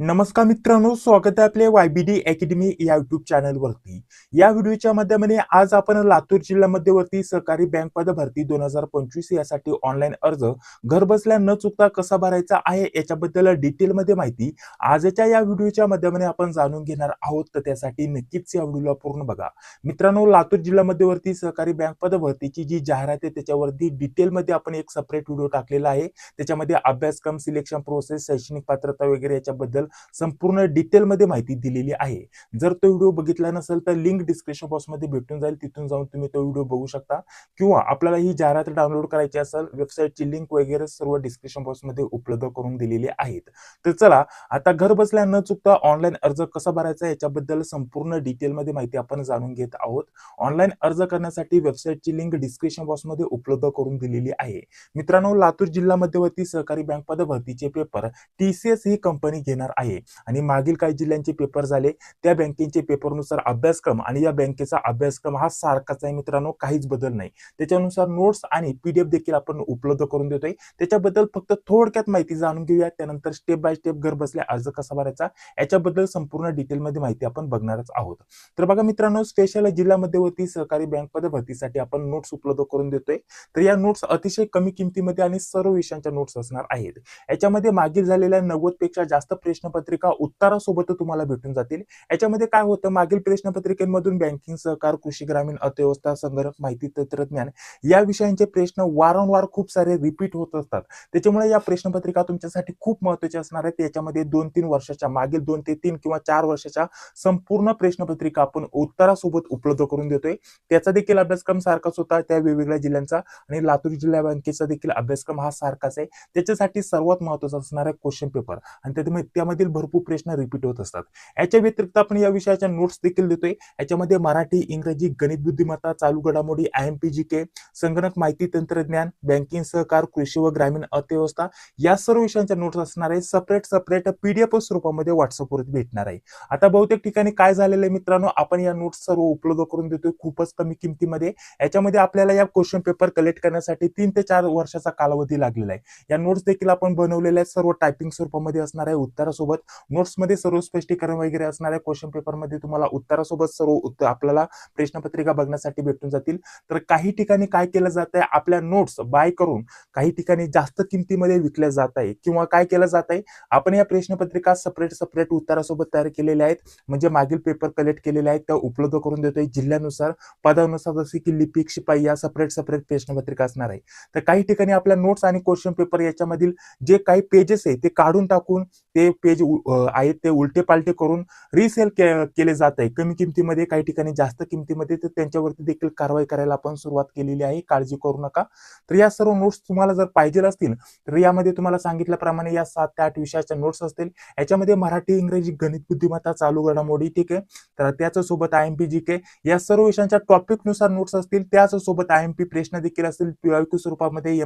नमस्कार मित्रांनो, स्वागत आहे आपल्या YBD अकॅडमी या युट्यूब चॅनलवरती. या व्हिडिओच्या माध्यमाने आज आपण लातूर जिल्हा मध्यवर्ती सहकारी बँक पद भरती 2025 यासाठी ऑनलाईन अर्ज घर बसल्या न चुकता कसा भरायचा आहे याच्याबद्दल डिटेलमध्ये माहिती आजच्या या व्हिडिओच्या माध्यमाने आपण जाणून घेणार आहोत. तर त्यासाठी नक्कीच या व्हिडिओला पूर्ण बघा. मित्रांनो, लातूर जिल्हा मध्यवर्ती सहकारी बँक पद भरतीची जी जाहिरात आहे त्याच्यावरती डिटेलमध्ये आपण एक सेपरेट व्हिडिओ टाकलेला आहे. त्याच्यामध्ये अभ्यासक्रम, सिलेक्शन प्रोसेस, शैक्षणिक पात्रता वगैरे याच्याबद्दल संपूर्ण डिटेलमध्ये माहिती दिलेली आहे. जर तो व्हिडिओ बघितला नसेल तर लिंक डिस्क्रिप्शन बॉक्समध्ये भेटून जाईल, तिथून जाऊन तुम्ही तो व्हिडिओ बघू शकता. किंवा आपल्याला ही जाहिरात डाउनलोड करायची असेल, वेबसाईटची लिंक वगैरे सर्व डिस्क्रिप्शन बॉक्समध्ये उपलब्ध करून दिलेली आहेत. तर चला, आता घर बसल्या न चुकता ऑनलाईन अर्ज कसा भरायचा याच्याबद्दल संपूर्ण डिटेलमध्ये माहिती आपण जाणून घेत आहोत. ऑनलाईन अर्ज करण्यासाठी वेबसाईटची लिंक डिस्क्रिप्शन बॉक्समध्ये उपलब्ध करून दिलेली आहे. मित्रांनो, लातूर जिल्हा मध्यवर्ती सहकारी बँक पद भरतीचे पेपर TCS ही कंपनी घेणार आहे. आणि मागील काही जिल्ह्यांचे पेपर झाले त्या बँकेचे पेपरनुसार अभ्यासक्रम आणि या बँकेचा अभ्यासक्रम हा सारखाच आहे मित्रांनो, काहीच बदल नाही. त्याच्यानुसार नोट्स आणि PDF देखील आपण उपलब्ध करून देतोय. त्याच्याबद्दल फक्त थोडक्यात माहिती जाणून घेऊया, त्यानंतर स्टेप बाय स्टेप घर बसल्या अर्ज कसा भरायचा याच्याबद्दल संपूर्ण डिटेलमध्ये माहिती आपण बघणारच आहोत. तर बघा मित्रांनो, स्पेशल जिल्हा मध्यवर्ती सहकारी बँक पद भरतीसाठी आपण नोट्स उपलब्ध करून देतोय. तर या नोट्स अतिशय कमी किमतीमध्ये आणि सर्व विषयांच्या नोट्स असणार आहेत. याच्यामध्ये मागील झालेल्या 90 पेक्षा जास्त प्रश्नपत्रिका उत्तरासोबत तुम्हाला भेटून जातील. याच्यामध्ये काय होतं, मागील प्रश्नपत्रिकेमधून बँकिंग, सहकार, कृषी, ग्रामीण अर्थव्यवस्था, संगणक, माहिती तंत्रज्ञान या विषयांचे प्रश्न वारंवार खूप सारे रिपीट होत असतात. त्याच्यामुळे या प्रश्नपत्रिका तुमच्यासाठी खूप महत्त्वाच्या असणार आहेत. याच्यामध्ये 2-3 वर्षाच्या, मागील 2 ते 3 किंवा 4 वर्षाच्या संपूर्ण प्रश्नपत्रिका आपण उत्तरासोबत उपलब्ध करून देतोय. त्याचा देखील अभ्यासक्रम सारखाच होता त्या वेगवेगळ्या जिल्ह्यांचा, आणि लातूर जिल्हा बँकेचा देखील अभ्यासक्रम हा सारखाच आहे. त्याच्यासाठी सर्वात महत्त्वाचा असणार आहे क्वेश्चन पेपर, आणि त्यामधील भरपूर प्रश्न रिपीट होत असतात. याच्या व्यतिरिक्त आपण या विषयाच्या नोट्स देखील देतोय. याच्यामध्ये मराठी, इंग्रजी, गणित बुद्धिमत्ता, चालू घडामोडी, IMPGK, संगणक, माहिती तंत्रज्ञान, बँकिंग, सहकार, कृषी व ग्रामीण अर्थव्यवस्था या सर्व विषयांच्या नोट्स असणार आहे. सेपरेट PDF स्वरूपामध्ये व्हॉट्सअपवरती भेटणार आहे. आता बहुतेक ठिकाणी काय झालेलं आहे मित्रांनो, आपण या नोट्स सर्व उपलब्ध करून देतोय खूपच कमी किमतीमध्ये. याच्यामध्ये आपल्याला या क्वेश्चन पेपर कलेक्ट करण्यासाठी 3 ते 4 वर्षाचा कालावधी लागलेला आहे. या नोट्स देखील आपण बनवलेल्या आहेत, सर्व टायपिंग स्वरूपामध्ये असणार आहे. उत्तरासोबत नोट्समध्ये सर्व स्पष्टीकरण वगैरे असणार आहे. क्वेश्चन पेपरमध्ये तुम्हाला उत्तरासोबत सर्व आपल्याला प्रश्नपत्रिका बघण्यासाठी भेटून जातील. तर काही ठिकाणी काय केलं जात आहे, आपल्या नोट्स बाय करून काही ठिकाणी जास्त किमतीमध्ये विकल्या जात आहे, किंवा काय केलं जात आहे, आपण या प्रश्नपत्रिका सेपरेट उत्तरासोबत तयार केलेल्या आहेत. म्हणजे मागील पेपर कलेक्ट केलेले आहेत त्या उपलब्ध करून देतोय. जिल्ह्यानुसार, पदानुसार, जसे की लिपिक, शिपाई या सेपरेट प्रश्नपत्रिका असणार आहे. तर काही ठिकाणी आपल्या नोट्स आणि क्वेश्चन पेपर याच्यामधील जे काही पेजेस आहे ते काढून टाकून ते पेज आहेत ते उलटे पालटे करून रिसेल केले जात आहे कमी किमतीमध्ये, काही ठिकाणी जास्त किमतीमध्ये. तर त्यांच्यावरती देखील कारवाई करायला आपण सुरुवात केलेली आहे, काळजी करू नका. तर या सर्व नोट्स तुम्हाला जर पाहिजे असतील तर यामध्ये तुम्हाला सांगितल्याप्रमाणे या 7 ते 8 विषयाच्या नोट्स असतील. याच्यामध्ये मराठी, इंग्रजी, गणित बुद्धिमत्ता, चालू घडामोडी, ठीक आहे. तर त्याच्यासोबत IMPGK या सर्व विषयांच्या टॉपिकनुसार नोट्स असतील. त्याचसोबत IMP प्रश्न देखील असतील PYQ स्वरूपामध्ये,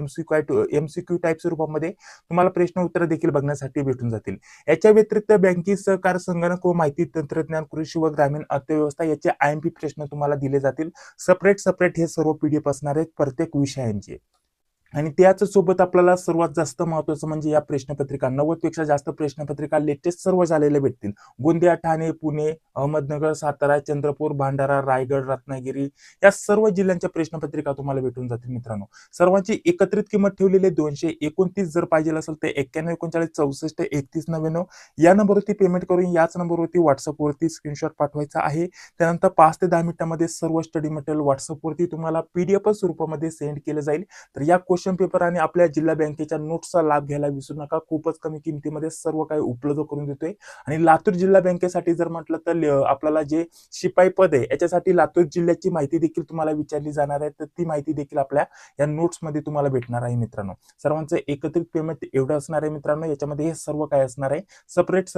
MCQ टाईप स्वरूपामध्ये तुम्हाला प्रश्न उत्तर देखील बघण्यासाठी भेटून जातील. याच्या व्यतिरिक्त बँकिंग, सहकार, संगणक व माहिती तंत्रज्ञान, कृषी व ग्रामीण अर्थव्यवस्था याचे IMP प्रश्न तुम्हाला दिले जातील. सेपरेट हे सर्व PDF असणार आहेत प्रत्येक विषयांचे. आणि त्याच सोबत आपल्याला सर्वात जास्त महत्त्वाचं म्हणजे या प्रश्नपत्रिका 90 पेक्षा जास्त प्रश्नपत्रिका लेटेस्ट सर्व झालेल्या भेटतील. गोंदिया, ठाणे, पुणे, अहमदनगर, सातारा, चंद्रपूर, भंडारा, रायगड, रत्नागिरी या सर्व जिल्ह्यांच्या प्रश्नपत्रिका तुम्हाला भेटून जातील मित्रांनो. सर्वांची एकत्रित किंमत ठेवलेली 229. जर पाहिजे असेल तर 91 39 64 31 99 या नंबरवरती पेमेंट करून याच नंबरवरती व्हॉट्सअपवरती स्क्रीनशॉट पाठवायचा आहे. त्यानंतर 5 ते 10 मिनिटांमध्ये सर्व स्टडी मटेरियल व्हॉट्सअपवरती तुम्हाला PDF स्वरूपामध्ये सेंड केलं जाईल. तर या क्वेश्चन पेपर आणि आपल्या जिल्हा बँकेच्या नोट्सचा लाभ घ्यायला विसरू नका. खूपच कमी किमतीमध्ये सर्व काही उपलब्ध करून देतोय. आणि लातूर जिल्हा बँकेसाठी जर म्हटलं तर आपल्याला जे शिपाई पद आहे याच्यासाठी लातूर जिल्ह्याची माहिती देखील तुम्हाला विचारली जाणार आहे. तर ती माहिती देखील आपल्या या नोट्समध्ये तुम्हाला भेटणार आहे मित्रांनो. सर्वांचं एकत्रित पेमेंट एवढं असणार आहे मित्रांनो. याच्यामध्ये हे सर्व काय असणार आहे, सेपरेट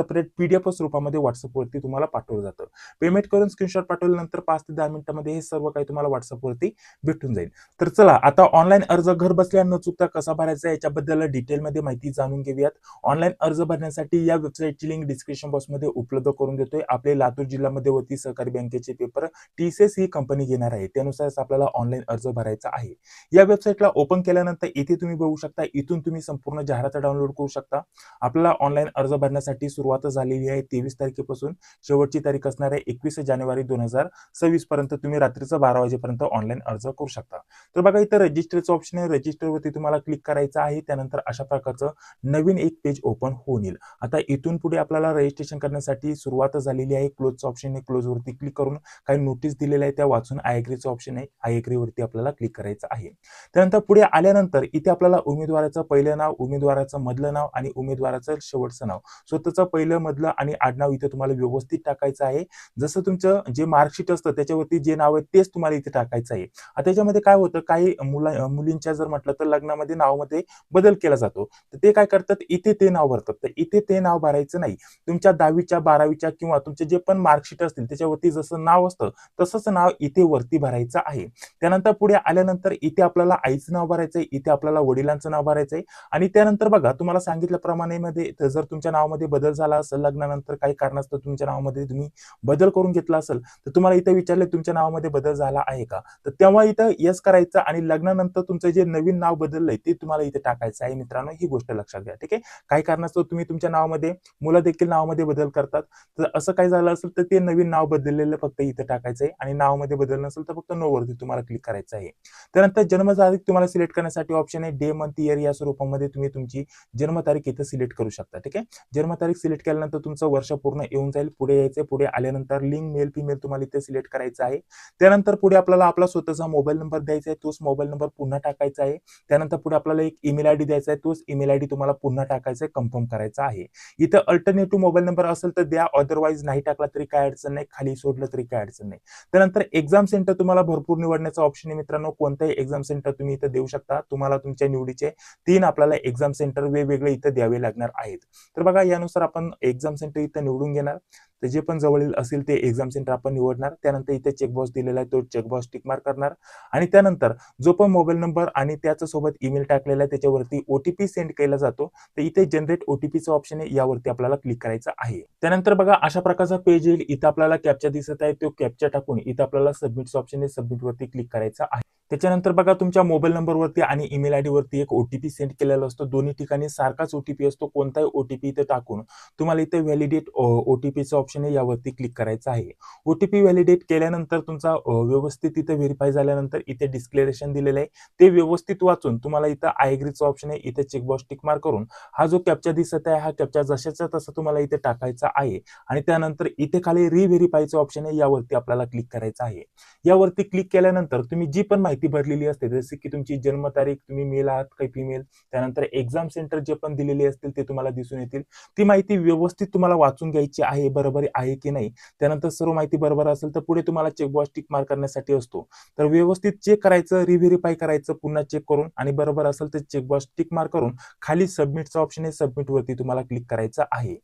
PDF स्वरूपामध्ये व्हॉट्सअपवरती तुम्हाला पाठवलं जातं. पेमेंट करून स्क्रीनशॉट पाठवल्यानंतर 5 ते 10 मिनिटांमध्ये हे सर्व काही तुम्हाला व्हॉट्सअपवरती भेटून जाईल. तर चला, आता ऑनलाईन अर्ज घर बसल्या ऑफिसला न चुकता कसा भरायचा याच्याबद्दल डिटेलमध्ये माहिती जाणून घेऊयात. ऑनलाईन अर्ज भरण्यासाठी या वेबसाईटची लिंक डिस्क्रिप्शन बॉक्समध्ये उपलब्ध करून देतोय. आपले लातूर जिल्ह्यामध्ये वती सहकारी बँकेचे पेपर TCS ही कंपनी घेणार आहे, त्यानुसारच आपल्याला ऑनलाईन अर्ज भरायचा आहे. या वेबसाईटला ओपन केल्यानंतर इथे तुम्ही बघू शकता, इथून तुम्ही संपूर्ण जाहिरात डाउनलोड करू शकता. आपल्याला ऑनलाईन अर्ज भरण्यासाठी सुरुवात झालेली आहे 23 तारखेपासून. शेवटची तारीख असणार आहे 21 जानेवारी 2026 पर्यंत. तुम्ही रात्रीचं 12 वाजेपर्यंत ऑनलाईन अर्ज करू शकता. तर बघा इथं रजिस्टरचं ऑप्शन आहे, रजिस्टरवरती तुम्हाला क्लिक करायचं आहे. त्यानंतर अशा प्रकारचं नवीन एक पेज ओपन होऊन येईल. आता इथून पुढे आपल्याला रजिस्ट्रेशन करण्यासाठी सुरुवात झालेली आहे. क्लोजचं ऑप्शन आहे, क्लोजवरती क्लिक करून काही नोटीस दिलेल्या आहे त्या वाचून आय एग्रीचं ऑप्शन आहे, आय एग्रीवरती आपल्याला क्लिक करायचं आहे. त्यानंतर पुढे आल्यानंतर इथे आपल्याला उमेदवाराचं पहिलं नाव, उमेदवाराचं मधलं नाव आणि उमेदवाराचं शेवटचं नाव, स्वतःचं पहिलं मधलं आणि आडनाव इथे तुम्हाला व्यवस्थित टाकायचं आहे. जसं तुमचं जे मार्कशीट असतं त्याच्यावरती जे नाव आहे तेच तुम्हाला इथे टाकायचं आहे. आता त्याच्यामध्ये काय होतं, काही मुलींच्या जर म्हटलं तर लग्नामध्ये नावामध्ये बदल केला जातो, तर ते काय करतात, इथे ते नाव भरतात. तर इथे ते नाव भरायचं नाही. तुमच्या 10वीच्या 12वीच्या किंवा तुमचे जे पण मार्कशीट असतील त्याच्यावरती जसं नाव असतं तसंच नाव इथे वरती भरायचं आहे. त्यानंतर पुढे आल्यानंतर इथे आपल्याला आईचं नाव भरायचं आहे, इथे आपल्याला वडिलांचं नाव भरायचं आहे. आणि त्यानंतर बघा तुम्हाला सांगितल्याप्रमाणे मध्ये जर तुमच्या नावामध्ये बदल झाला असेल, लग्नानंतर काही कारणास्तव तुमच्या नावामध्ये तुम्ही बदल करून घेतला असेल, तर तुम्हाला इथे विचारले तुमच्या नावामध्ये बदल झाला आहे का, तर तेव्हा इथं येस करायचं आणि लग्नानंतर तुमचं जे नवीन नाव बदललंय ते तुम्हाला इथे टाकायचं आहे. मित्रांनो, ही गोष्ट लक्षात घ्या, ठीक आहे. काही कारणास्तव तुम्ही तुमच्या नावामध्ये, मुलं देखील नावामध्ये बदल करतात, तर असं काही झालं असेल तर ते नवीन नाव बदललेलं फक्त इथे टाकायचं आहे आणि नावामध्ये बदल नसेल तर फक्त नो वरती तुम्हाला क्लिक करायचं आहे. त्यानंतर जन्मतारीख तुम्हाला सिलेक्ट करण्यासाठी ऑप्शन आहे डे मंथ इयर या स्वरूपामध्ये तुम्ही तुमची जन्मतारीख इथे सिलेक्ट करू शकता, ठीक आहे. जन्मतारीख सिलेक्ट केल्यानंतर तुमचं वर्ष पूर्ण येऊन जाईल. पुढे यायचं, पुढे आल्यानंतर लिंग मेल फिमेल तुम्हाला इथे सिलेक्ट करायचं आहे. त्यानंतर पुढे आपल्याला आपला स्वतःचा मोबाईल नंबर द्यायचा आहे, तोच मोबाईल नंबर पुन्हा टाकायचा आहे. त्यानंतर पुढे आपल्याला एक ईमेल आयडी द्यायचा आहे, तोच ईमेल आयडी तुम्हाला पुन्हा टाकायचा आहे, कन्फर्म करायचा आहे. इथं अल्टरनेटिव्ह मोबाईल नंबर असेल तर द्या, अदरवाईज नाही टाकला तरी काय अडचण नाही, खाली सोडलं तरी काय अडचण नाही. त्यानंतर एक्झाम सेंटर तुम्हाला भरपूर निवडण्याचा ऑप्शन आहे मित्रांनो. कोणताही एक्झाम सेंटर तुम्ही इथं देऊ शकता. तुम्हाला तुमच्या निवडीचे 3 आपल्याला एक्झाम सेंटर वेगवेगळे इथं द्यावे लागणार आहेत. तर बघा यानुसार आपण एक्झाम सेंटर इथं निवडून घेणार. तर जे पण जवळील असेल ते एक्झाम सेंटर आपण निवडणार. त्यानंतर इथे चेकबॉक्स दिलेला आहे, तो चेकबॉक्स टिक मार्क करणार आणि त्यानंतर जो पण मोबाईल नंबर आणि त्याच्यासोबत ईमेल टाकलेला आहे त्याच्यावरती OTP सेंड केला जातो. तर इथे जनरेट OTPचं ऑप्शन आहे, यावरती आपल्याला क्लिक करायचं आहे. त्यानंतर बघा अशा प्रकारचा पेज येईल. इथं आपल्याला कॅप्चा दिसत आहे, तो कॅप्चा टाकून इथं आपल्याला सबमिटचं ऑप्शन आहे, सबमिटवरती क्लिक करायचं आहे. त्याच्यानंतर बघा तुमच्या मोबाईल नंबरवरती आणि ईमेल आयडी वरती एक OTP सेंड केलेला असतो. दोन्ही ठिकाणी सारखाच OTP असतो. कोणताही OTP इथे टाकून तुम्हाला इथे व्हॅलिडेट OTPचं ऑप्शन आहे, यावरती क्लिक करायचं आहे. OTP व्हॅलिडेट केल्यानंतर तुमचा व्यवस्थित इथे व्हेरीफाय झाल्यानंतर इथे डिस्क्लेरेशन दिलेलं आहे, ते व्यवस्थित वाचून तुम्हाला इथं आय एग्रीचं ऑप्शन आहे, इथे चेकबॉक्स टिक मार्क करून हा जो कॅप्चा दिसत आहे, हा कॅप्चा जशाचा तसा तुम्हाला इथे टाकायचा आहे. आणि त्यानंतर इथे खाली रिव्हेरीफायचं ऑप्शन आहे, यावरती आपल्याला क्लिक करायचं आहे. यावरती क्लिक केल्यानंतर तुम्ही जी पण माहिती भरलेली असते, जसे की तुमची जन्मतारीख, तुम्ही मेल आहात काही फिमेल, त्यानंतर एक्झाम सेंटर जे पण दिलेले असतील ते तुम्हाला दिसून येतील. ती माहिती व्यवस्थित तुम्हाला वाचून घ्यायची आहे, बरोबर आहे की नाही. त्यानंतर सर्व माहिती बरोबर असेल तर पुढे तुम्हाला चेकबॉक्स टिक मार्क करण्यासाठी असतो. तर व्यवस्थित चेक करायचं, रिव्हेरीफाय करायचं, पुन्हा चेक करून आणि बरोबर असेल तर चेकबॉक्स टिक मार्क करून खाली सबमिटचं ऑप्शन आहे, सबमिट वरती तुम्हाला क्लिक करायचं आहे.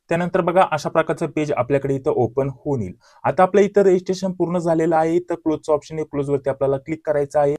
त्यानंतर बघा अशा प्रकारचं पेज आपल्याकडे इथं ओपन होऊन येईल. आता आपलं इथं रजिस्ट्रेशन पूर्ण झालेलं आहे, तर क्लोजचं ऑप्शन आहे, क्लोजवरती आपल्याला क्लिक करायचं आहे.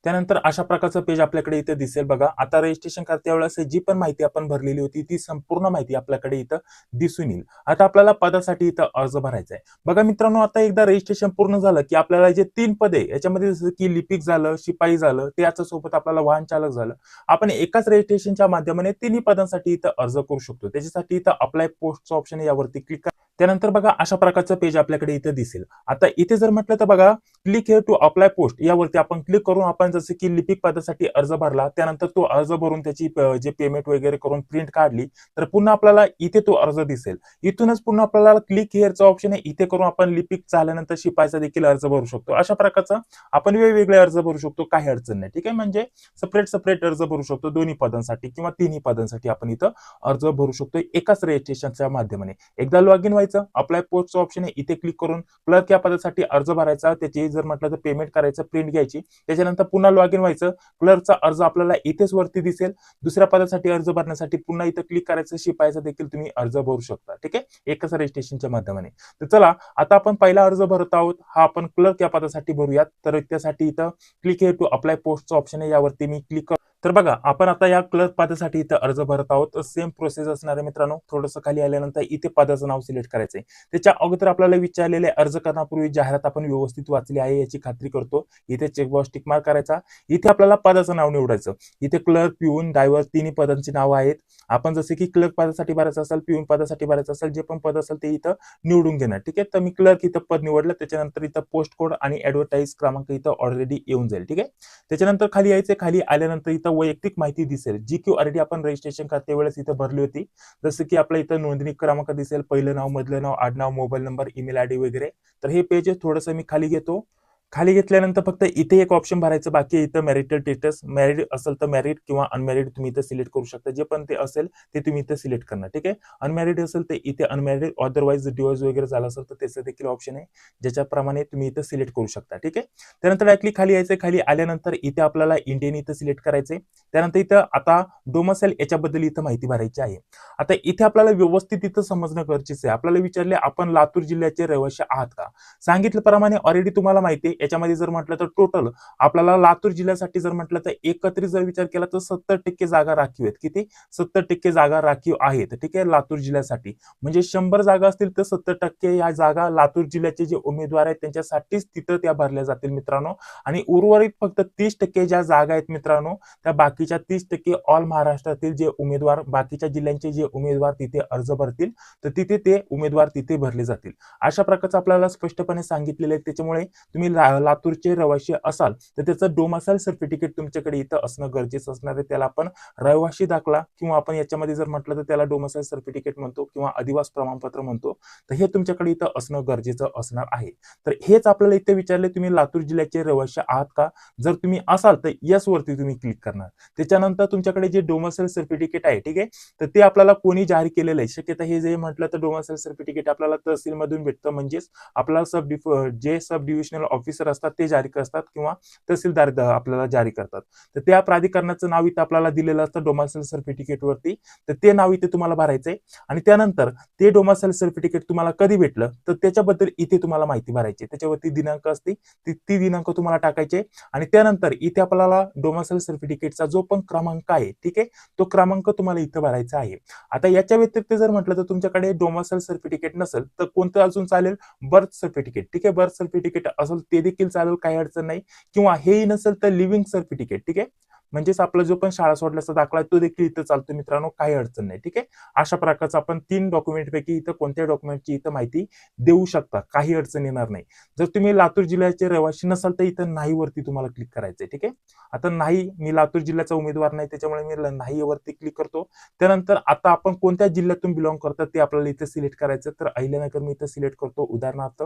त्यानंतर अशा प्रकारचं पेज आपल्याकडे इथे दिसेल. बघा आता रजिस्ट्रेशन करते वेळेस जी पण माहिती आपण भरलेली होती ती संपूर्ण माहिती आपल्याकडे इथं दिसून येईल. आता आपल्याला पदासाठी इथं अर्ज भरायचा आहे. बघा मित्रांनो, आता एकदा रजिस्ट्रेशन पूर्ण झालं की आपल्याला जे 3 पदे याच्यामध्ये जसं की लिपिक झालं, शिपाई झालं, त्याच्यासोबत आपल्याला वाहन चालक झालं, आपण एकाच रजिस्ट्रेशनच्या माध्यमाने तिन्ही पदांसाठी इथं अर्ज करू शकतो. त्याच्यासाठी इथं अप्लाय पोस्टचं ऑप्शन आहे, यावरती क्लिक करा. त्यानंतर बघा अशा प्रकारचं पेज आपल्याकडे इथे दिसेल. आता इथे जर म्हटलं तर बघा click here to apply post, यावरती आपण क्लिक करून आपण जसे की लिपिक पदासाठी अर्ज भरला, त्यानंतर तो अर्ज भरून त्याची जे पेमेंट वगैरे करून प्रिंट काढली, तर पुन्हा आपल्याला इथे तो अर्ज दिसेल. इथूनच पुन्हा आपल्याला क्लिक हिअरचा ऑप्शन आहे, इथे करून आपण लिपिक झाल्यानंतर शिपाईचा देखील अर्ज भरू शकतो. अशा प्रकारचा आपण वेगवेगळे अर्ज भरू शकतो, काही अडचण नाही, ठीक आहे. म्हणजे सेपरेट अर्ज भरू शकतो दोन्ही पदांसाठी किंवा तिन्ही पदांसाठी आपण इथं अर्ज भरू शकतो एकाच रजिस्ट्रेशनच्या माध्यमाने. एकदा लॉग इन व्हायचं, अप्लाय पोस्टचं ऑप्शन आहे, इथे क्लिक करून क्लर्क या पदासाठी अर्ज भरायचा, त्याची जर म्हटलं तर पेमेंट करायचं, प्रिंट घ्यायची, त्याच्यानंतर पुन्हा लॉग इन व्हायचं, क्लर्कचा अर्ज आपल्याला इथेच वरती दिसेल. दुसऱ्या पदासाठी अर्ज भरण्यासाठी पुन्हा इथं क्लिक करायचं, शिपाईचा देखील तुम्ही अर्ज भरू शकता, ठीक आहे, एकाच रजिस्ट्रेशनच्या माध्यमाने. तर चला आता आपण पहिला अर्ज भरत आहोत, हा आपण क्लर्क या पदासाठी भरूयात. तर त्यासाठी इथं क्लिक हिअर टू अप्लाय पोस्टचं ऑप्शन आहे, यावरती मी क्लिक तर बघा आपण आता या क्लर्क पदासाठी इथं अर्ज भरत आहोत. सेम प्रोसेस असणार आहे मित्रांनो. थोडंसं खाली आल्यानंतर इथे पदाचं नाव सिलेक्ट करायचंय. त्याच्या अगोदर आपल्याला विचारलेले अर्ज करण्यापूर्वी जाहिरात आपण व्यवस्थित वाचली आहे याची खात्री करतो. इथे चेकबॉक्स टिक मार्क करायचा. इथे आपल्याला पदाचं नाव निवडायचं. इथे क्लर्क, पिऊन, ड्रायव्हर तिन्ही पदांची नावं आहेत. आपण जसे की क्लर्क पदासाठी भरायचं असेल, पिऊन पदासाठी भरायचं असेल, जे पण पद असेल ते इथं निवडून घेणार. ठीक आहे. तर मी क्लर्क इथं पद निवडलं. त्याच्यानंतर इथं पोस्ट कोड आणि ऍडव्हर्टाइज क्रमांक इथं ऑलरेडी येऊन जाईल. ठीक आहे. त्याच्यानंतर खाली यायचे. खाली आल्यानंतर इथं वैयक्तिक माहिती दिसेल, जी की ऑलरेडी आपण रजिस्ट्रेशन करते वेळेस इथं भरली होती. जसं की आपलं इथं नोंदणी क्रमांक दिसेल, पहिलं नाव, मधलं नाव, आडनाव, मोबाईल नंबर, ईमेल आयडी वगैरे. तर हे पेज थोडंसं मी खाली घेतो. खाली घेतल्यानंतर फक्त इथे एक ऑप्शन भरायचं बाकी आहे. इथं मॅरिटल स्टेटस, मॅरिड असेल तर मॅरिड किंवा अनमॅरिड तुम्ही इथं सिलेक्ट करू शकता. जे पण ते असेल ते तुम्ही इथं सिलेक्ट करणार. ठीक आहे. अनमॅरिड असेल तर इथे अनमॅरिड, अदरवाइज डिवोर्स वगैरे झाला असेल तर त्याचं देखील ऑप्शन आहे, ज्याच्याप्रमाणे तुम्ही इथं सिलेक्ट करू शकता. ठीक आहे. त्यानंतर डायरेक्टली खाली यायचं. खाली आल्यानंतर इथे आपल्याला इंडियन इथं सिलेक्ट करायचंय. त्यानंतर इथं आता डोमिसाइल याच्याबद्दल इथं माहिती भरायची आहे. आता इथे आपल्याला व्यवस्थित इथं समजणं गरजेचं आहे. आपल्याला विचारले आपण लातूर जिल्ह्याचे रहिवासी आहात का? सांगितल्याप्रमाणे ऑलरेडी तुम्हाला माहिती आहे. याच्यामध्ये जर म्हटलं तर टोटल आपल्याला लातूर जिल्ह्यासाठी जर म्हटलं तर एकत्रित जर विचार केला तर 70% जागा राखीव आहेत. किती? 70% जागा राखीव आहेत. ठीक आहे. लातूर जिल्ह्यासाठी म्हणजे 100 जागा असतील तर 70% या जागा लातूर जिल्ह्याचे जे उमेदवार आहेत त्यांच्यासाठीच तिथं त्या भरल्या जातील मित्रांनो. आणि उर्वरित फक्त 30% ज्या जागा आहेत मित्रांनो, त्या बाकीच्या 30% ऑल महाराष्ट्रातील जे उमेदवार, बाकीच्या जिल्ह्यांचे जे उमेदवार तिथे अर्ज भरतील तर तिथे ते उमेदवार तिथे भरले जातील. अशा प्रकारचं आपल्याला स्पष्टपणे सांगितलेलं आहे. त्याच्यामुळे तुम्ही लातूरचे रहिवासी असाल तर त्याचं डोमिसाइल सर्टिफिकेट तुमच्याकडे इथं असणं गरजेचं असणार आहे. त्याला आपण रहिवासी दाखला किंवा आपण याच्यामध्ये जर म्हटलं तर त्याला डोमिसाइल सर्टिफिकेट म्हणतो किंवा अधिवास प्रमाणपत्र म्हणतो. तर हे तुमच्याकडे इथं असणं गरजेचं असणार आहे. तर हेच आपल्याला इथे विचारले, तुम्ही लातूर जिल्ह्याचे रहिवासी आहात का? जर तुम्ही असाल तर यस वरती तुम्ही क्लिक करणार. त्याच्यानंतर तुमच्याकडे जे डोमिसाइल सर्टिफिकेट आहे, ठीक आहे, तर ते आपल्याला कोणी जाहीर केलेलं आहे. शक्यता हे जे म्हटलं तर डोमिसाइल सर्टिफिकेट आपल्याला तहसील मधून भेटतं. म्हणजेच आपल्याला जे सब डिव्हिजनल ऑफिसर असतात ते जारी करतात किंवा तहसीलदार आपल्याला जारी करतात. तर त्या प्राधिकरणाचं नाव इथं आपल्याला दिलेलं असतं डोमिसाइल सर्टिफिकेट वरती. तर ते नाव इथे तुम्हाला भरायचंय. आणि त्यानंतर ते डोमिसाइल सर्टिफिकेट तुम्हाला कधी भेटलं तर त्याच्याबद्दल इथे तुम्हाला माहिती भरायची. त्याच्यावरती दिनांक असते, ती दिनांक तुम्हाला टाकायचे. आणि त्यानंतर इथे आपल्याला डोमिसाइल सर्टिफिकेटचा जो पण क्रमांक आहे, ठीक आहे, तो क्रमांक तुम्हाला इथं भरायचा आहे. आता याच्या व्यतिरिक्त जर म्हटलं तर तुमच्याकडे डोमिसाइल सर्टिफिकेट नसेल तर कोणतं अजून चालेल? Birth certificate. ठीक आहे. बर्थ सर्टिफिकेट असेल ते देखील चालेल, काही अडचण नाही. किंवा हेही नसेल तर लिव्हिंग सर्टिफिकेट. ठीक आहे. म्हणजेच आपला जो पण शाळा सोडल्याचा दाखला तो देखील इथं चालतो मित्रांनो, काही अडचण नाही. ठीक आहे. अशा प्रकारचं आपण 3 डॉक्युमेंट पैकी इथं कोणत्या डॉक्युमेंटची इथं माहिती देऊ शकता, काही अडचण येणार नाही. जर तुम्ही लातूर जिल्ह्याचे रहिवासी नसाल तर इथं नाही वरती तुम्हाला क्लिक करायचंय. ठीक आहे. आता नाही, मी लातूर जिल्ह्याचा उमेदवार नाही त्याच्यामुळे मी नाही वरती क्लिक करतो. त्यानंतर आता आपण कोणत्या जिल्ह्यातून बिलॉंग करतात ते आपल्याला इथे सिलेक्ट करायचं. तर अहिल्यानगर मी इथं सिलेक्ट करतो उदाहरणार्थ.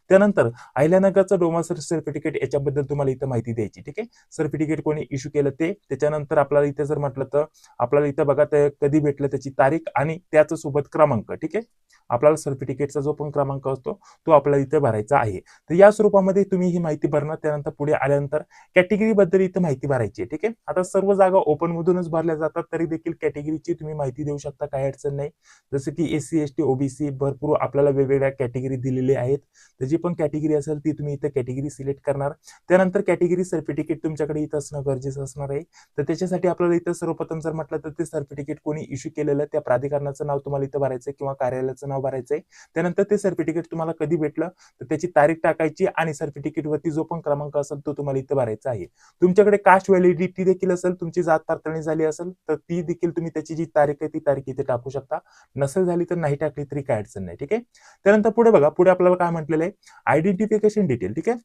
त्यानंतर अहिल्यानगरचं डोमिसाइल सर्टिफिकेट याच्याबद्दल तुम्हाला इथं माहिती द्यायची. ठीक आहे. सर्टिफिकेट कोणी इश्यू केलं ते. त्याच्यानंतर आपल्याला इथे जर म्हटलं तर आपल्याला इथं बघा ते कधी भेटलं त्याची तारीख आणि त्याच सोबत क्रमांक. ठीक आहे. आपल्याला सर्टिफिकेटचा जो पण क्रमांक असतो तो आपल्याला इथे भरायचा आहे. तर या स्वरूपामध्ये तुम्ही ही माहिती भरणार. त्यानंतर पुढे आल्यानंतर कॅटेगरी बद्दल इथे माहिती भरायची आहे. ठीक आहे. आता सर्व जागा ओपन मधूनच भरल्या जातात, तरी देखील कॅटेगरीची तुम्ही माहिती देऊ शकता, काही अडचण नाही. जसं की एससी, एसटी, ओबीसी भरपूर आपल्याला वेगवेगळ्या कॅटेगरी दिलेली आहेत. तर जी पण कॅटेगरी असेल ती तुम्ही इथं कॅटेगरी सिलेक्ट करणार. त्यानंतर कॅटेगरी सर्टिफिकेट तुमच्याकडे इथं असणं गरजेचं असणार आहे. तर त्याच्यासाठी आपल्याला इथं सर्वप्रथम जर म्हटलं तर ते सर्टिफिकेट कोणी इश्यू केलेलं त्या प्राधिकरणाचं नाव तुम्हाला इथं भरायचंय किंवा कार्यालयाचं नाव भरायचंय. त्यानंतर ते सर्टिफिकेट तुम्हाला कधी भेटलं तर त्याची तारीख टाकायची आणि सर्टिफिकेट वरती जो पण क्रमांक असेल तो तुम्हाला इथं भरायचा आहे. तुमच्याकडे कास्ट व्हॅलिडिटी देखील असेल, तुमची जात पडताळणी झाली असेल तर ती देखील तुम्ही त्याची जी तारीख आहे ती तारीख इथे टाकू शकता. नसेल झाली तर नाही टाकली तरी काय अडचण नाही. ठीक आहे. त्यानंतर पुढे बघा, पुढे आपल्याला काय म्हटलेलं आहे? Identification detail. ठीक आहे.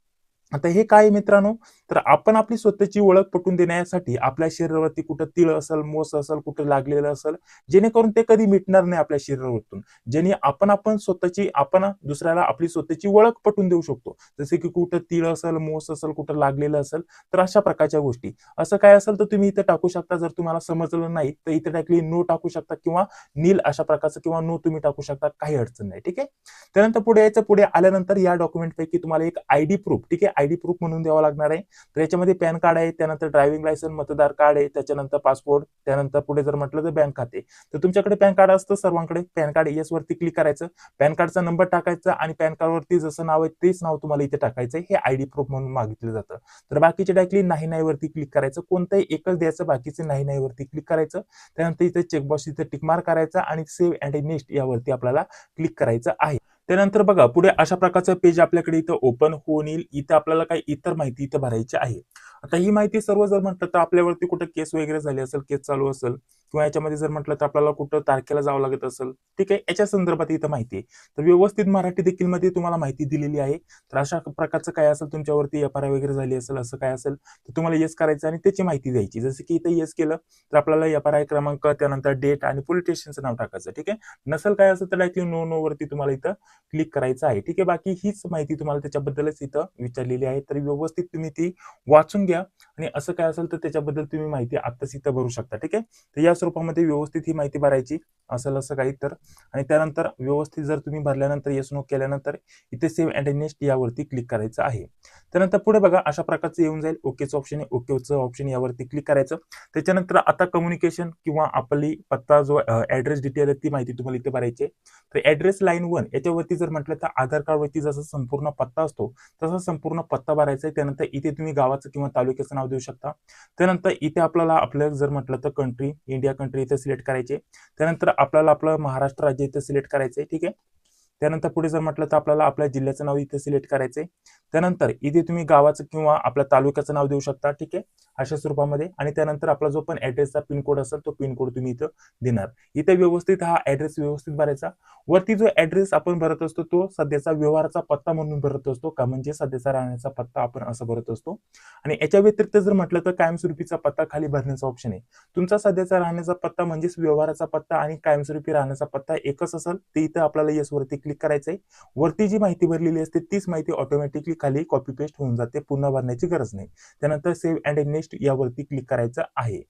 आता हे काय मित्रांनो, तर आपण आपली स्वतःची ओळख पटवून देण्यासाठी आपल्या शरीरावरती कुठं तिळ असेल, मोस असेल, कुठं लागलेलं असेल, जेणेकरून ते कधी मिटणार नाही आपल्या शरीरावरतून. ज्याने आपण स्वतःची आपण दुसऱ्याला आपली स्वतःची ओळख पटवून देऊ शकतो. जसे की कुठं तिळ असेल, मोस असेल, कुठं लागलेलं असेल, तर अशा प्रकारच्या गोष्टी. असं काय असेल तर तुम्ही इथं टाकू शकता. जर तुम्हाला समजलं नाही तर इथे टाकली नो टाकू शकता किंवा नील अशा प्रकारचं किंवा नो तुम्ही टाकू शकता, काही अडचण नाही. ठीक आहे. त्यानंतर पुढे यायचं. पुढे आल्यानंतर या डॉक्युमेंट पैकी तुम्हाला एक आयडी प्रूफ, ठीक आहे, आयडी प्रूफ म्हणून द्यावा लागणार आहे. तर याच्यामध्ये पॅन कार्ड आहे, त्यानंतर ड्रायव्हिंग लायसन्स, मतदार कार्ड आहे, त्याच्यानंतर पासपोर्ट, त्यानंतर पुढे जर म्हटलं तर बँक खाते. तर तुमच्याकडे पॅन कार्ड असतं सर्वांकडे, पॅन कार्ड येस वरती क्लिक करायचं, पॅन कार्डचा नंबर टाकायचा आणि पॅन कार्ड वरती जसं नाव आहे तेच नाव तुम्हाला इथे टाकायचं. हे आयडी प्रूफ म्हणून मागितलं जातं. तर बाकीचे डायरेक्टली नाही नाही वरती क्लिक करायचं, कोणतंही एकच द्यायचं, बाकीचे नाही नाही वरती क्लिक करायचं. त्यानंतर इथे चेकबॉक्स इथे टिक मार्क करायचा आणि सेव्ह अँड नेक्स्ट यावरती आपल्याला क्लिक करायचं आहे. त्यानंतर बघा पुढे अशा प्रकारचं पेज आपल्याकडे इथं ओपन होऊन येईल. इथं आपल्याला काही इतर माहिती इथं भरायची आहे. आता ही माहिती सर्व जर म्हटलं तर आपल्यावरती कुठं केस वगैरे झाली असेल, केस चालू असेल किंवा याच्यामध्ये जर म्हटलं तर आपल्याला कुठं तारखेला जावं लागत असेल, ठीक आहे, याच्या संदर्भात इथं माहिती आहे. तर व्यवस्थित मराठी देखील मध्ये तुम्हाला माहिती दिलेली आहे. तर अशा प्रकारचं काय असेल तुमच्यावरती एफ आय वगैरे झाली असेल, असं काय असेल तर तुम्हाला येस करायचं आणि त्याची माहिती द्यायची. जसं की इथं येस केलं तर आपल्याला एफ आय क्रमांक, त्यानंतर डेट आणि पोलीस स्टेशनचं नाव टाकायचं. ठीक आहे, नसेल काय असेल तर डायरेक्टली नो नो वरती तुम्हाला इथं क्लिक करायचं आहे. ठीक आहे, बाकी हीच माहिती तुम्हाला त्याच्याबद्दलच इथं विचारलेली आहे. तर व्यवस्थित तुम्ही ती वाचून घ्या आणि असं काय असेल तर त्याच्याबद्दल तुम्ही माहिती आत्ताच इथं भरू शकता. ठीक आहे, तर या स्वरूपामध्ये व्यवस्थित ही माहिती भरायची असेल असं काही तर, आणि त्यानंतर व्यवस्थित जर तुम्ही भरल्यानंतर येस नो केल्यानंतर इथे सेव्ह अँड नेक्स्ट यावरती क्लिक करायचं आहे. त्यानंतर पुढे बघा अशा प्रकारचं येऊन जाईल, ओकेचं ऑप्शन आहे, ओकेचं ऑप्शन यावरती क्लिक करायचं. त्याच्यानंतर आता कम्युनिकेशन किंवा आपली पत्ता जो ऍड्रेस डिटेल आहे ती माहिती तुम्हाला इथे भरायची. तर ऍड्रेस लाईन 1 याच्यावरती जर म्हटलं तर आधार कार्ड वरती जसा संपूर्ण पत्ता असतो तसा संपूर्ण पत्ता भरायचा आहे. त्यानंतर इथे तुम्ही गावाचं किंवा तालुक्याचं नाव देऊ शकता. त्यानंतर इथे आपल्याला आपलं जर म्हटलं तर कंट्री, इंडिया कंट्री इथे सिलेक्ट करायचे. त्यानंतर आपल्याला आपलं महाराष्ट्र राज्य इथे सिलेक्ट करायचंय. ठीक आहे, त्यानंतर पुढे जर म्हटलं तर आपल्याला आपल्या जिल्ह्याचं नाव इथे सिलेक्ट करायचंय. त्यानंतर इथे तुम्ही गावाचं किंवा आपल्या तालुक्याचं नाव देऊ शकता. ठीक आहे, अशा स्वरूपामध्ये. आणि त्यानंतर आपला जो पण ऍड्रेसचा पिनकोड असेल तो पिनकोड तुम्ही इथं देणार. इथे व्यवस्थित हा ऍड्रेस व्यवस्थित भरायचा. वरती जो ऍड्रेस आपण भरत असतो तो सध्याचा व्यवहाराचा पत्ता म्हणून भरत असतो का, म्हणजे सध्याचा राहण्याचा पत्ता आपण असं भरत असतो. आणि याच्या व्यतिरिक्त जर म्हटलं तर कायमस्वरूपीचा पत्ता खाली भरण्याचा ऑप्शन आहे. तुमचा सध्याचा राहण्याचा पत्ता म्हणजेच व्यवहाराचा पत्ता आणि कायमस्वरूपी राहण्याचा पत्ता एकच असेल ते इथं आपल्याला येस वरती क्लिक करायचंय. वरती जी माहिती भरलेली असते तीच माहिती ऑटोमॅटिकली खाली कॉपी पेस्ट होऊन जाते, पुन्हा भरण्याची गरज नाही. त्यानंतर सेव्ह अँड नेक्स्ट यावरती क्लिक करायचं आहे.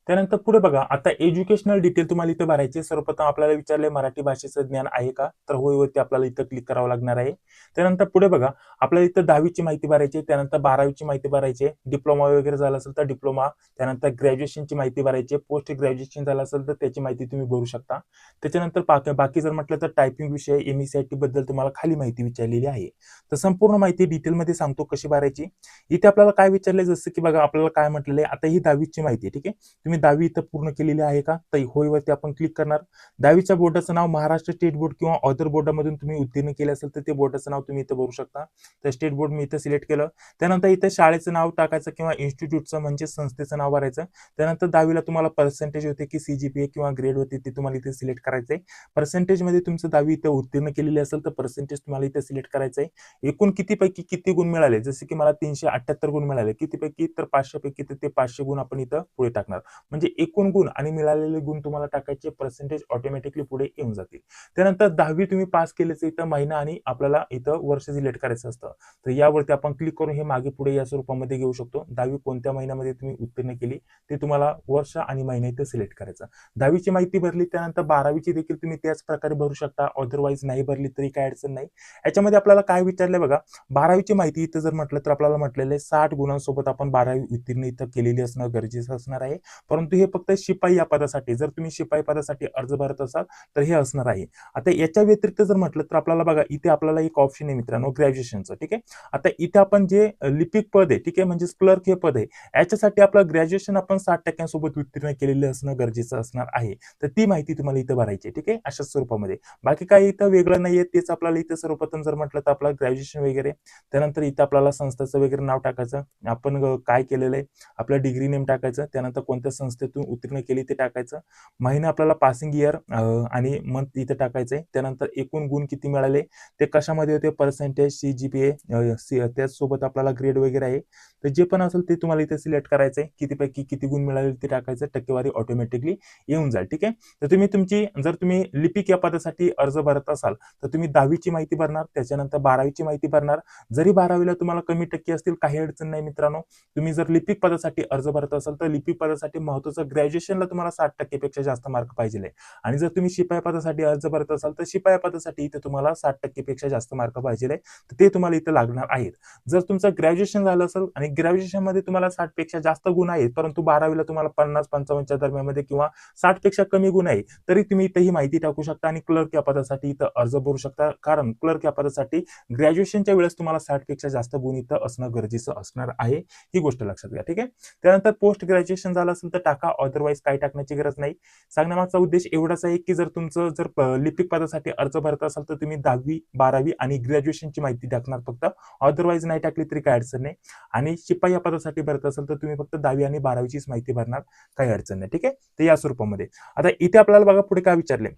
त्यानंतर पुढे बघा आता एज्युकेशनल डिटेल तुम्हाला इथं भरायचे. सर्वप्रथम आपल्याला विचारले मराठी भाषेचं ज्ञान आहे का, तर होय वरती आपल्याला इथं क्लिक करावं लागणार आहे. त्यानंतर पुढे बघा आपल्याला इथं 10वीची माहिती भरायची, त्यानंतर 12वीची माहिती भरायची, डिप्लोमा वगैरे झाला असेल तर डिप्लोमा, त्यानंतर ग्रॅज्युएशनची माहिती भरायची, पोस्ट ग्रॅज्युएशन झालं असेल तर त्याची माहिती तुम्ही भरू शकता. त्याच्यानंतर बाकी जर म्हटलं तर टायपिंग विषय MECIT बद्दल तुम्हाला खाली माहिती विचारलेली आहे. तर संपूर्ण माहिती डिटेलमध्ये सांगतो कशी भरायची. इथे आपल्याला काय विचारलंय, जसं की बघा आपल्याला काय म्हटलेलं आहे, आता ही 10वीची माहिती आहे. ठीक आहे, तुम्ही 10वी इथं पूर्ण केलेली आहे का, तर होय वरती आपण क्लिक करणार. 10वीच्या बोर्डाचं नाव महाराष्ट्र स्टेट बोर्ड किंवा अदर बोर्डामधून तुम्ही उत्तीर्ण केले असेल तर ते बोर्डाचं नाव तुम्ही इथं भरू शकता. तर स्टेट बोर्ड मी इथं सिलेक्ट केलं. त्यानंतर इथे शाळेचं नाव टाकायचं किंवा इन्स्टिट्यूटचं म्हणजे संस्थेचं नाव भरायचं. त्यानंतर 10वीला तुम्हाला पर्सेंटेज होते की CGPA किंवा ग्रेड होते ते तुम्हाला इथे सिलेक्ट करायचंय. पर्सेंटेज मध्ये तुमचं 10वी इथं उत्तीर्ण केलेली असेल तर पर्सेंटेज तुम्हाला इथे सिलेक्ट करायचंय. एकूण किती पैकी किती गुण मिळाले, जसे की मला 378 गुण मिळाले, किती पैकी तर 500 पैकी ते 500 गुण आपण इथं पुढे टाकणार. म्हणजे एकूण गुण आणि मिळालेले गुण तुम्हाला टाकायचे, पर्सेंटेज ऑटोमॅटिकली पुढे येऊन जातील. त्यानंतर 10वी तुम्ही पास केल्याचं इथं महिना आणि आपल्याला इथं वर्ष सिलेक्ट करायचं असतं. तर यावरती आपण क्लिक करून हे मागे पुढे या स्वरूपामध्ये घेऊ शकतो. 10वी कोणत्या महिन्यामध्ये तुम्ही उत्तीर्ण केली ते तुम्हाला वर्ष आणि महिना इथं सिलेक्ट करायचं. 10वीची माहिती भरली, त्यानंतर 12वीची देखील तुम्ही त्याच प्रकारे भरू शकता. अदरवाईज नाही भरली तरी काय अडचण नाही. याच्यामध्ये आपल्याला काय विचारलंय बघा, 12वीची माहिती इथं जर म्हटलं तर आपल्याला म्हटलेलं आहे 60 गुणांसोबत आपण 12वी उत्तीर्ण इथं केलेली असणं गरजेचं असणार आहे. परंतु हे फक्त शिपाई या पदासाठी, जर तुम्ही शिपाई पदासाठी अर्ज भरत असाल तर हे असणार आहे. आता याच्या व्यतिरिक्त जर म्हटलं तर आपल्याला बघा इथे आपल्याला एक ऑप्शन आहे मित्रांनो ग्रॅज्युएशनचं. ठीक आहे, आता इथे आपण जे लिपिक पद आहे, ठीक आहे, म्हणजे क्लर्क हे पद आहे, याच्यासाठी आपलं ग्रॅज्युएशन आपण 60% सोबत उत्तीर्ण केलेलं असणं गरजेचं असणार आहे. तर ती माहिती तुम्हाला इथं भरायची. ठीक आहे, अशा स्वरूपामध्ये बाकी काही इथं वेगळं नाहीये. तेच आपल्याला इथं सर्वप्रथम जर म्हटलं तर आपलं ग्रॅज्युएशन वगैरे, त्यानंतर इथं आपल्याला संस्थेचं वगैरे नाव टाकायचं, आपण काय केलेलं आहे, आपलं डिग्री नेम टाकायचं, त्यानंतर कोणत्या संस्थेतून उत्तीर्ण केली ते टाकायचं, महिना आपल्याला पासिंग इयर आणि मंथ इथे टाकायचंय. त्यानंतर एकूण गुण किती मिळाले ते कशामध्ये होते, पर्सेंटेज, CGPA, त्याचसोबत आपल्याला ग्रेड वगैरे आहे. तर जे पण असेल ते तुम्हाला इथे सिलेक्ट करायचंय, किती पैकी किती गुण मिळाले ते टाकायचं, टक्केवारी ऑटोमॅटिकली येऊन जाईल. ठीक आहे, तर जर तुम्ही लिपिक या पदासाठी अर्ज भरत असाल तर तुम्ही 10वीची माहिती भरणार, त्याच्यानंतर 12वीची माहिती भरणार. जरी 12वीला तुम्हाला कमी टक्के असतील काही अडचण नाही मित्रांनो. तुम्ही जर लिपिक पदासाठी अर्ज भरत असाल तर लिपिक पदासाठी महत्त्वाचं, ग्रॅज्युएशनला तुम्हाला 60% पेक्षा जास्त मार्क पाहिजे. आणि जर तुम्ही शिपाई पदासाठी अर्ज भरत असाल तर शिपाई पदासाठी इथे तुम्हाला 60% पेक्षा जास्त मार्क पाहिजे, तर ते तुम्हाला इथे लागणार आहेत. जर तुमचं ग्रॅज्युएशन झालं असेल आणि ग्रॅज्युएशन मध्ये तुम्हाला 60 पेक्षा जास्त गुण आहेत, परंतु 12वीला तुम्हाला 50-55 दरम्यान किंवा 60 पेक्षा कमी गुण आहे, तरी तुम्ही इथे ही माहिती टाकू शकता आणि क्लर्क या पदासाठी इथं अर्ज भरू शकता. कारण क्लर्क या पदासाठी ग्रॅज्युएशनच्या वेळेस तुम्हाला 60 पेक्षा जास्त गुण इथं असणं गरजेचं असणार आहे, ही गोष्ट लक्षात घ्या. ठीक आहे. त्यानंतर पोस्ट ग्रॅज्युएशन झालं असेल तर टाका, अदरवाईज काही टाकण्याची गरज नाही. सांगण्यामागचा उद्देश एवढाच आहे की जर तुमचं लिपिक पदासाठी अर्ज भरत असाल तर तुम्ही 10वी 12वी आणि ग्रॅज्युएशनची माहिती टाकणार फक्त, अदरवाईज नाही टाकली तरी काही अडचण नाही. आणि शिपाई या पदासाठी भरत असाल तर तुम्ही फक्त 10वी आणि 12वीचीच माहिती भरणार, काही अडचण नाही. ठीक आहे. तर या स्वरूपामध्ये आता इथे आपल्याला बघा पुढे काय विचारले,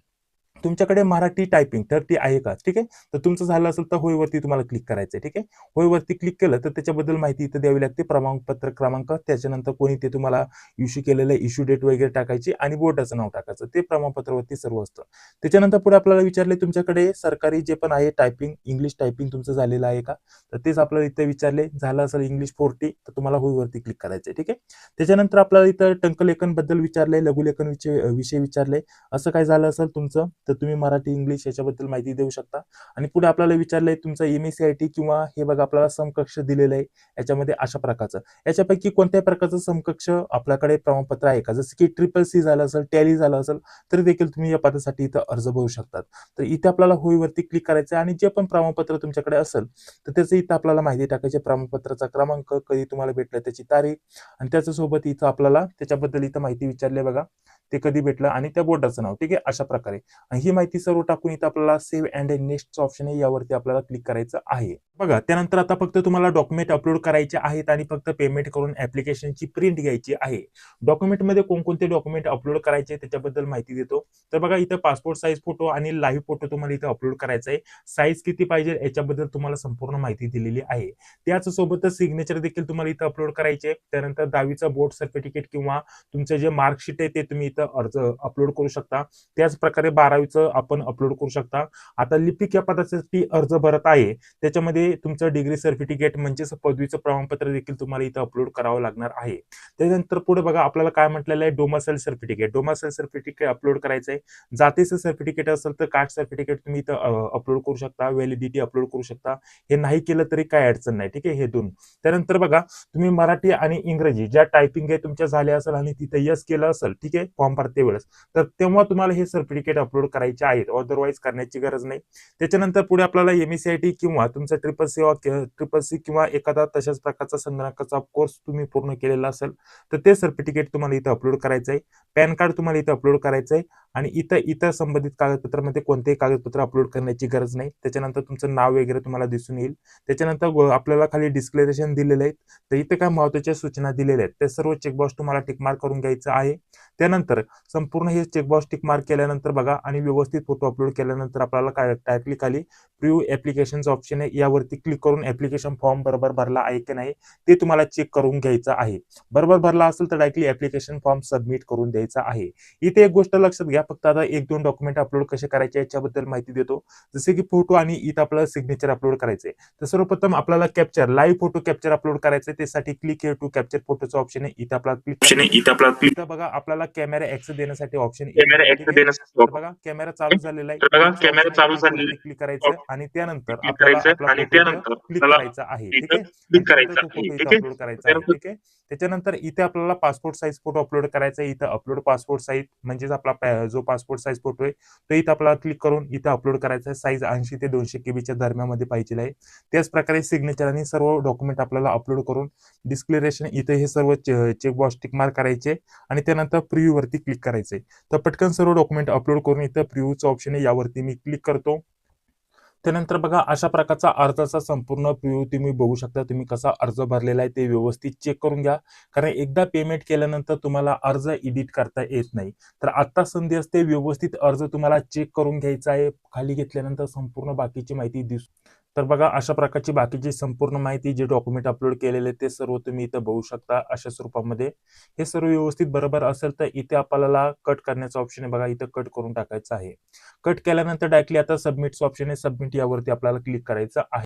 तुमच्याकडे मराठी टायपिंग तर ती आहे का. ठीक आहे. तर तुमचं झालं असेल तर होय वरती तुम्हाला क्लिक करायचं आहे. ठीक आहे. होय वरती क्लिक केलं तर त्याच्याबद्दल माहिती इथं द्यावी लागते, प्रमाणपत्र क्रमांक, त्याच्यानंतर कोणी ते तुम्हाला इश्यू केलेलं इश्यू डेट वगैरे टाकायची आणि बोर्डाचं नाव टाकायचं, ते प्रमाणपत्रावरती सर्व असतं. त्याच्यानंतर पुढे आपल्याला विचारले तुमच्याकडे सरकारी जे पण आहे टायपिंग, इंग्लिश टायपिंग तुमचं झालेलं आहे का, तर तेच आपल्याला इथे विचारले. झालं असेल इंग्लिश 40 तर तुम्हाला होय वरती क्लिक करायचं आहे. ठीक आहे. त्याच्यानंतर आपल्याला इथं टंकलेखन बद्दल विचारले, लघुलेखन विषय विचारले. असं काय झालं असेल तुमचं तर तुम्ही मराठी इंग्लिश याच्याबद्दल माहिती देऊ शकता. आणि पुढे आपल्याला विचारलंय तुमचं MSCIT किंवा हे बघा आपल्याला समकक्ष दिलेलं आहे याच्यामध्ये अशा प्रकारचं, याच्यापैकी कोणत्याही प्रकारचं समकक्ष आपल्याकडे प्रमाणपत्र आहे का, जसं की CCC झालं असेल, टॅली झालं असेल, तरी देखील तुम्ही या पदासाठी इथं अर्ज भरू शकतात. तर इथे आपल्याला होय वरती क्लिक करायचं आणि जे पण प्रमाणपत्र तुमच्याकडे असेल तर त्याचं इथं आपल्याला माहिती टाकायची, प्रमाणपत्राचा क्रमांक, कधी तुम्हाला भेटलं त्याची तारीख, आणि त्याच्यासोबत इथं आपल्याला त्याच्याबद्दल इथं माहिती विचारली बघा, ते कधी भेटलं आणि त्या बोर्डाचं नाव. ठीक आहे. अशा प्रकारे आणि ही माहिती सर्व टाकून इथं आपल्याला सेव्ह अँड नेक्स्ट ऑप्शन आहे, यावरती आपल्याला क्लिक करायचं आहे. बघा त्यानंतर आता फक्त तुम्हाला डॉक्युमेंट अपलोड करायचे आहेत आणि फक्त पेमेंट करून ऍप्लिकेशनची प्रिंट घ्यायची आहे. डॉक्युमेंटमध्ये कोणकोणते डॉक्युमेंट अपलोड करायचे त्याच्याबद्दल माहिती देतो. तर बघा इथं पासपोर्ट साईज फोटो आणि लाईव्ह फोटो तुम्हाला इथं अपलोड करायचा आहे. साईज किती पाहिजे याच्याबद्दल तुम्हाला संपूर्ण माहिती दिलेली आहे. त्याचसोबतच सिग्नेचर देखील तुम्हाला इथं अपलोड करायचे. त्यानंतर 10वीचं बोर्ड सर्टिफिकेट किंवा तुमचं जे मार्कशीट आहे ते तुम्ही इथं अर्ज अपलोड करू शकता. त्याच प्रकारे 12वीचं आपण अपलोड करू शकता. आता लिपिक या पदासाठी अर्ज भरत आहे त्याच्यामध्ये तुमचं डिग्री सर्टिफिकेट म्हणजेच पदवीचं प्रमाणपत्र देखील तुम्हाला इथं अपलोड करावं लागणार आहे. त्यानंतर पुढे बघा आपल्याला काय म्हटलेलं आहे, डोमासाईल सर्टिफिकेट अपलोड करायचं आहे. जातीचं सर्टिफिकेट असेल तर कास्ट सर्टिफिकेट तुम्ही इथं अपलोड करू शकता, व्हॅलिडिटी अपलोड करू शकता. हे नाही केलं तरी काय अडचण नाही. ठीक आहे. हे दोन. त्यानंतर बघा तुम्ही मराठी आणि इंग्रजी ज्या टायपिंग आहे तुमच्या झाल्या असेल आणि तिथे यस केलं असेल, ठीक आहे, फॉर्म भरते वेळेस, तर तेव्हा तुम्हाला हे सर्टिफिकेट अपलोड करायचे आहेत, अदरवाईज करण्याची गरज नाही. त्याच्यानंतर पुढे आपल्याला MSCIT किंवा तुमचा ट्रिपल सी किंवा एखादा तशाच प्रकारचा संगणकाचा कोर्स तुम्ही पूर्ण केलेला असेल तर ते सर्टिफिकेट तुम्हाला इथं अपलोड करायचं आहे. पॅन कार्ड तुम्हाला इथं अपलोड करायचं आहे आणि इतर संबंधित कागदपत्रामध्ये कोणतेही कागदपत्र अपलोड करण्याची गरज नाही. त्याच्यानंतर तुमचं नाव वगैरे तुम्हाला दिसून येईल. त्याच्यानंतर आपल्याला खाली डिस्क्लेरेशन दिलेलं आहे, तर इथे काय महत्त्वाच्या सूचना दिलेल्या आहेत ते सर्व चेकबॉक्स तुम्हाला टिकमार्क करून घ्यायचं आहे. त्यानंतर संपूर्ण हे चेकबॉक्स टिकमार्क केल्यानंतर बघा आणि व्यवस्थित फोटो अपलोड केल्यानंतर आपल्याला काय डायरेक्टली खाली प्रिव्ह्यू ऍप्लिकेशनचं ऑप्शन आहे, यावरती क्लिक करून ऍप्लिकेशन फॉर्म बरोबर भरला आहे की नाही ते तुम्हाला चेक करून घ्यायचं आहे. बरोबर भरला असेल तर डायरेक्टली ऍप्लिकेशन फॉर्म सबमिट करून द्यायचा आहे. इथे एक गोष्ट लक्षात घ्या, फक्त आता 1-2 डॉक्युमेंट अपलोड कसे करायचे याच्याबद्दल माहिती देतो. जसे की फोटो आणि इथं आपल्याला सिग्नेचर अपलोड करायचंय. तर सर्वप्रथम आपल्याला capture live photo capture upload करायचंय. त्यासाठी क्लिक हिअर टू कॅप्चर फोटोचं ऑप्शन आहे, इथं आपल्याला क्लिक बघा आपल्याला कॅमेरा ऍक्सेस देण्यासाठी ऑप्शन बघा कॅमेरा चालू झालेला आहे, क्लिक करायचं आणि त्यानंतर आपल्याला आपला फोटो क्लिक करायचा आहे. ठीक आहे. अपलोड करायचा आहे. ठीक आहे. त्याच्यानंतर इथे आपल्याला पासपोर्ट साईज फोटो अपलोड करायचा आहे. इथं अपलोड पासपोर्ट साईज म्हणजेच आपला जो पासपोर्ट साईज फोटो आहे तो इथं आपल्याला क्लिक करून इथं अपलोड करायचा आहे. साईज 80 ते 200 KB दरम्यान पाहिजे आहे. त्याच प्रकारे सिग्नेचर आणि सर्व डॉक्युमेंट आपल्याला अपलोड करून डिस्क्लेरेशन इथे हे सर्व चेकबॉक्स टिक मार्क करायचे आणि त्यानंतर प्रिव्ह्यू वरती क्लिक करायचे. तर पटकन सर्व डॉक्युमेंट अपलोड करून इथं प्रिव्ह्यूचं ऑप्शन आहे, यावरती मी क्लिक करतो. त्यानंतर बघा अशा प्रकारचा अर्जाचा संपूर्ण प्रिव्ह्यू तुम्ही बघू शकता. तुम्ही कसा अर्ज भरलेला आहे ते व्यवस्थित चेक करून घ्या, कारण एकदा पेमेंट केल्यानंतर तुम्हाला अर्ज एडिट करता येत नाही. तर आता संधी असते व्यवस्थित अर्ज तुम्हाला चेक करून घ्यायचा आहे. खाली घेतल्यानंतर संपूर्ण बाकीची माहिती तर बघा अशा प्रकारची बाकीची संपूर्ण माहिती जे डॉक्युमेंट अपलोड केलेले ते सर्व तुम्ही इथं बघू शकता. अशा स्वरूपामध्ये हे सर्व व्यवस्थित बरोबर असेल तर इथे आपल्याला कट करण्याचा ऑप्शन आहे बघा, इथं कट करून टाकायचं आहे. कट केल्यानंतर डायरेक्टली आता सबमिटचं ऑप्शन आहे, सबमिट यावरती आपल्याला क्लिक करायचं आहे.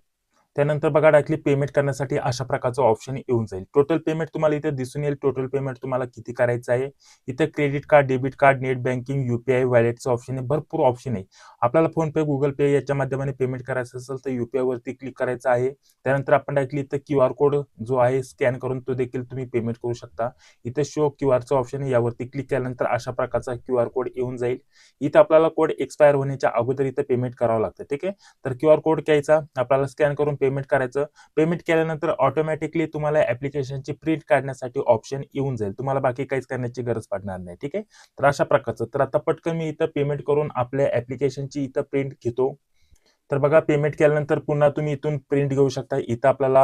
त्यानंतर बघा डायरेक्टली पेमेंट करण्यासाठी अशा प्रकारचं ऑप्शन येऊन जाईल. टोटल पेमेंट तुम्हाला इथे दिसून येईल. टोटल पेमेंट तुम्हाला किती करायचं आहे. इथे credit card, debit card, net banking, UPI, वॉलेटचं ऑप्शन आहे. भरपूर ऑप्शन आहे. आपल्याला फोन पे, गुगल पे याच्या माध्यमाने पेमेंट करायचं असेल तर यूपीआय वरती क्लिक करायचं आहे. त्यानंतर आपण डायरेक्टली इथं क्यूआर कोड जो आहे स्कॅन करून तो देखील तुम्ही पेमेंट करू शकता. इथे शो क्यूआरचं ऑप्शन आहे. यावरती क्लिक केल्यानंतर अशा प्रकारचा क्यूआर कोड येऊन जाईल. इथं आपल्याला कोड एक्सपायर होण्याच्या अगोदर इथं पेमेंट करावं लागतं. ठीक आहे. तर क्यूआर कोड घ्यायचा, आपल्याला स्कॅन करून पेमेंट करायचं. पेमेंट केल्यानंतर ऑटोमॅटिकली तुम्हाला ऍप्लिकेशनची प्रिंट काढण्यासाठी ऑप्शन येऊन जाईल. तुम्हाला बाकी काहीच करण्याची गरज पडणार नाही. ठीक आहे. तर अशा प्रकारचं. तर आता पटकन मी इथं पेमेंट करून आपल्या ऍप्लिकेशनची इथं प्रिंट घेतो. तर बघा पेमेंट केल्यानंतर पुन्हा तुम्ही इथून प्रिंट घेऊ शकता. इथं आपल्याला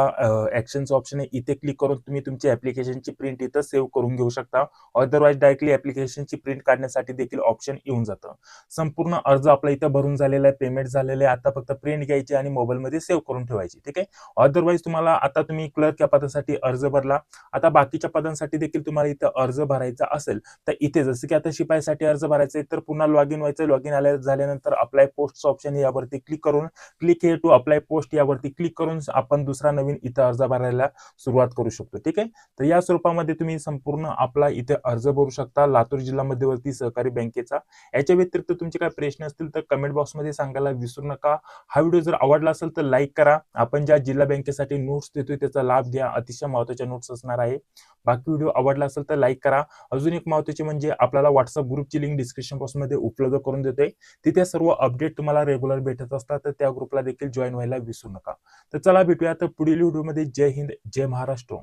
ॲक्शनचं ऑप्शन आहे. इथे क्लिक करून तुम्ही तुमची ॲप्लिकेशनची प्रिंट इथं सेव्ह करून घेऊ शकता. अदरवाईज डायरेक्टली ॲप्लिकेशनची प्रिंट काढण्यासाठी देखील ऑप्शन येऊन जातं. संपूर्ण अर्ज आपला इथं भरून झालेला आहे, पेमेंट झालेलं आहे. आता फक्त प्रिंट घ्यायची आणि मोबाईलमध्ये सेव्ह करून ठेवायची. ठीक आहे. अदरवाईज तुम्हाला आता तुम्ही क्लर्क या पदासाठी अर्ज भरला. आता बाकीच्या पदांसाठी देखील तुम्हाला इथं अर्ज भरायचा असेल तर इथे जसं की आता शिपाईसाठी अर्ज भरायचा आहे तर पुन्हा लॉग इन व्हायचं. लॉग इन झाल्यानंतर अप्लाय पोस्टचं ऑप्शन यावरती क्लिक करून क्लिक हे टू अप्लाय पोस्ट यावरती क्लिक करून आपण दुसरा नवीन इथं अर्ज भरायला सुरुवात करू शकतो. ठीक आहे. तर या स्वरूपामध्ये तुम्ही संपूर्ण आपला इथे अर्ज भरू शकता लातूर जिल्हा मध्यवर्ती सहकारी बँकेचा. याच्या व्यतिरिक्त तुमचे काही प्रश्न असतील तर कमेंट बॉक्समध्ये सांगायला विसरू नका. हा व्हिडिओ जर आवडला असेल तर लाईक करा. आपण ज्या जिल्हा बँकेसाठी नोट्स देतोय त्याचा लाभ घ्या. अतिशय महत्त्वाच्या नोट्स असणार आहे. बाकी व्हिडिओ आवडला असेल तर लाईक करा. अजून एक महत्त्वाचे म्हणजे आपल्याला व्हॉट्सअप ग्रुपची लिंक डिस्क्रिप्शन बॉक्समध्ये उपलब्ध करून देतोय. तिथे सर्व अपडेट तुम्हाला रेग्युलर भेटत असतात. तर त्या ग्रुपला देखील जॉईन व्हायला विसरू नका. तर चला भेटूया तर पुढील व्हिडिओमध्ये. जय हिंद, जय महाराष्ट्र.